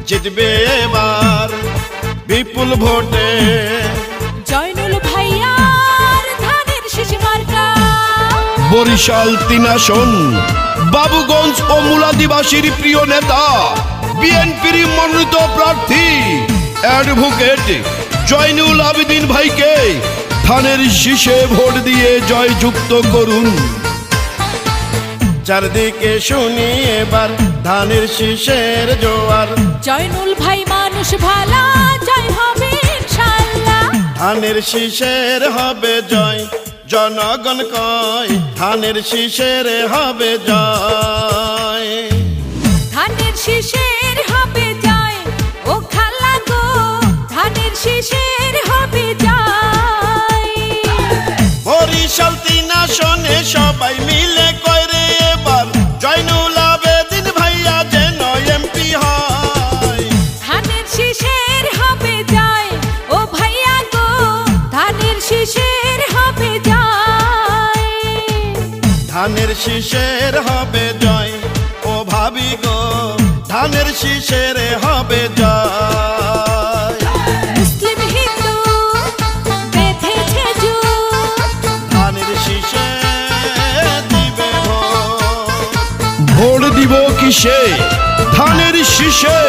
জিতবে এবার বিপুল ভোটে জয়নুল ভাইয়ার ধানের শীষ মার্কা। বরিশাল ৩ আসন বাবুগঞ্জ ও মুলাদিবাসীর প্রিয় নেতা বিএনপির মনোনীত প্রার্থী অ্যাডভোকেট জয়নুল আবেদিন ভাইকে ধানের শীষে ভোট দিয়ে জয়যুক্ত করুন। চারদিকে শুনি এবার ধানের শীষের জোয়ার। জয়নুল ভাই মানুষ ভালা, জয় হবে ইনশাআল্লাহ। ধানের শীষের হবে জয়, জনগণ কয় ধানের শীষের হবে জয়। ধানের শীষের হবে জয়, ও খালা গো ধানের শীষের হবে জয়। বরিশাল ৩ আসনে সবাই মিলে কয় রে এবার জয়নুল আবেদিন ভাইয়া যেন এমপি হয়। ধানের শীষের হবে জয়, ও ভাইয়া গো ধানের শীষের হবে জয়। ধানের শীষের হবে জয়, ও ভাবি গো ধানের শীষের হবে জয়। মুসলিম হিন্দু বেঁধেছে জোট, ধানের শীষে দিবে ভোট দিব কিসে ধানের শীষে।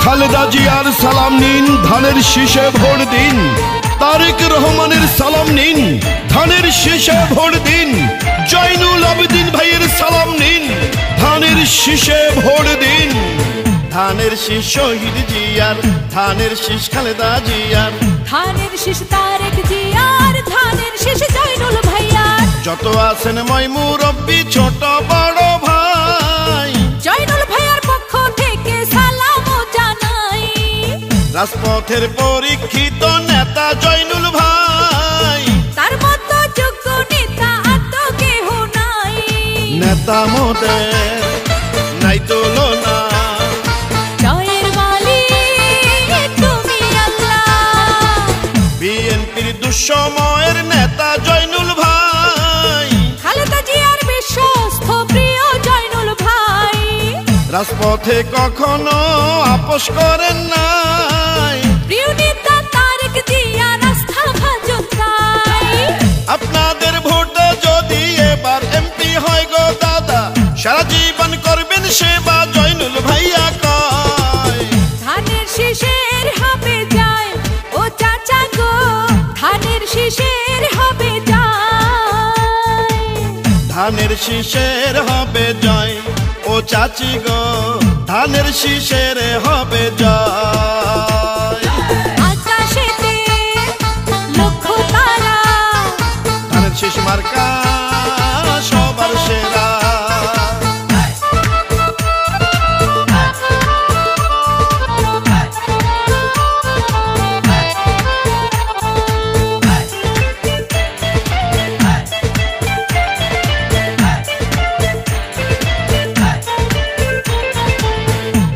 খালেদা জিয়ার সালাম নিন, ধানের শীষে ভোট দিন। তারেক রহমানের সালাম নিন, ধানের শীষে ভোট দিন। জয়নুল আবেদিন ভাইয়ের সালাম নিন, ধানের শীষে ভোট দিন। ধানের শীষ শহীদ জিয়ার, ধানের শীষ খালেদা জিয়ার, ধানের শীষ তারেক জিয়ার, ধানের শীষ জয়নুল ভাইয়ার। যত আছেন মই মুরব্বি ছোট বড় ভাই, জয়নুল ভাইয়ার পক্ষ থেকে সালাম জানাই। রাজপথের পরীক্ষিত নেতা জয়নুল ভাই, তার মতো যোগ্য নেতা আর তো কেহ নাই। নেতা মোদের নাই তুলনা। জয়ের মালিক তুমি আল্লাহ। বিএনপির দুঃসময়ের নেতা জয়নুল ভাই, খালেদা জিয়ার বিশ্বস্ত প্রিয় জয়নুল ভাই। রাজপথে কখনো আপোষ করেন নাই। প্রিয় নেতা তারেক জিয়া রাস্তা ভাজন তাই। আপনাদের ভোটে যদি এবার এমপি হয় গো দাদা, সারা জীবন করবেন সেবা জয়নুল ভাইয়া কয়। ধানের শীষের হবে জয়, ও চাচা গো ধানের শীষের হবে জয়। ধানের শীষের হবে জয়, ও চাচি গো ধানের শীষের হবে জয়। আকাশেতে লক্ষ্য তারা, ধানের শীষ মার্কা সবার সেরা।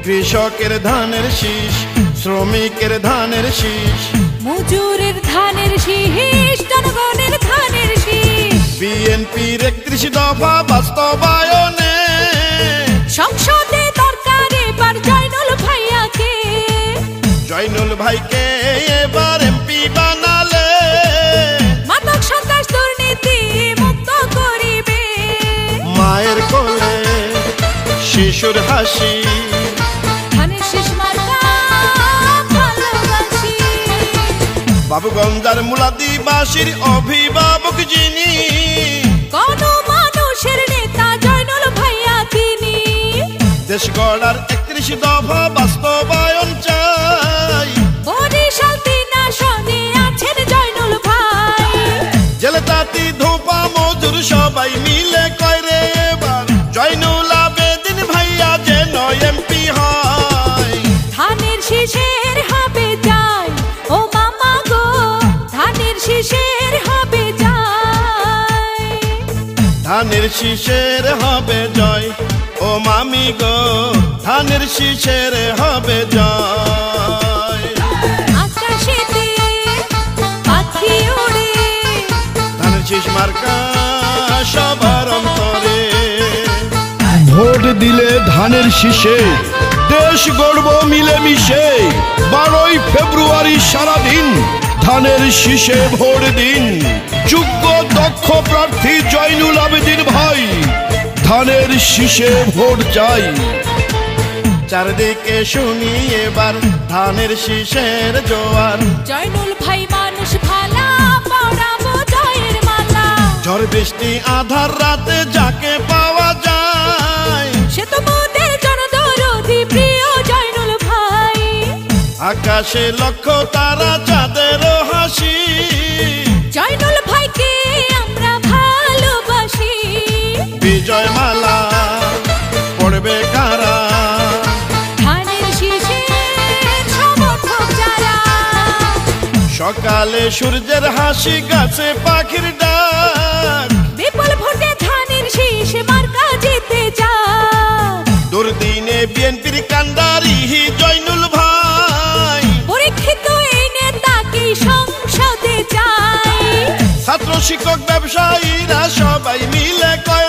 কৃষকের ধানের শীষ, শ্রমিকের ধানের শীষ, মজুরের ধানের শীষ, জনগণের ধানের শীষ। বিএনপির ৩১ দফা বাস্তবায়নে সংসদে দরকার এবার জয়নুল ভাইয়াকে। জয়নুল ভাইকে এবার এমপি বানালে মাদক সন্ত্রাস দুর্নীতি মুক্ত করিবে। মায়ের কোলে শিশুর হাসি, ধানের শীষ মার্কা ভালোবাসি। বাবুগঞ্জার মুলাদিবাসীর অভিভাবক যিনি, কোন মানুষের নেতা জয়নুল ভাইয়া তিনি। দেশ গড়ার ৩১ দফা বাস্তবায়ন চাই। বরিশাল ৩ আসনে আছেন জয়নুল ভাই। জেলে তাঁতি ধোপা মজুর সবাই মিলে কয় রে এবার জয়নুল আবেদিন ভাইয়া যেন এমপি হয়। ধানের শীষের হবে জয়, ও মামা গো ধানের শীষের হবে জয়। ধানের শীষের হবে জয়, ও মামি গো ধানের শীষের হবে জয়। আকাশেতে পাখি ওড়ে, ধানের শীষ মার্কা সবার অন্তরে। ভোট দিলে ধানের শীষে দেশ গড়ব মিলেমিশে 12ই ফেব্রুয়ারি সারাদিন ধানের শীষে ভোট দিন। যোগ্য দক্ষ প্রার্থী জয়নুল আবেদিন ভাই, ধানের শীষে ভোট চাই। চারদিকে শুনি এবার ধানের শীষের জোয়ার। জয়নুল ভাই মানুষ ভালা, পড়াবো জয়ের মালা। ঝড় বৃষ্টি আধার রাতে যাকে পাওয়া যায়, সে তো মোদের জনদরদি প্রিয় জয়নুল ভাই। আকাশে লক্ষ তারা চাঁদেরও হাসি, জয়নুল ভাইকে আমরা ভালোবাসি। বিজয় মালা পড়বে কারা, ধানের শীষের সমর্থক যারা। সকালে সূর্যের হাসি, গাছে পাখির ডাক, বিপুল ভোটে ধানের শীষ মার্কা জিতে যাক। দুর্দিনে বিএনপির কান্ডারি জয়নুল ভাই, পরীক্ষিত এই নেতাকে সংসদে চাই। ছাত্র শিক্ষক ব্যবসায়ীরা সবাই মিলে কয়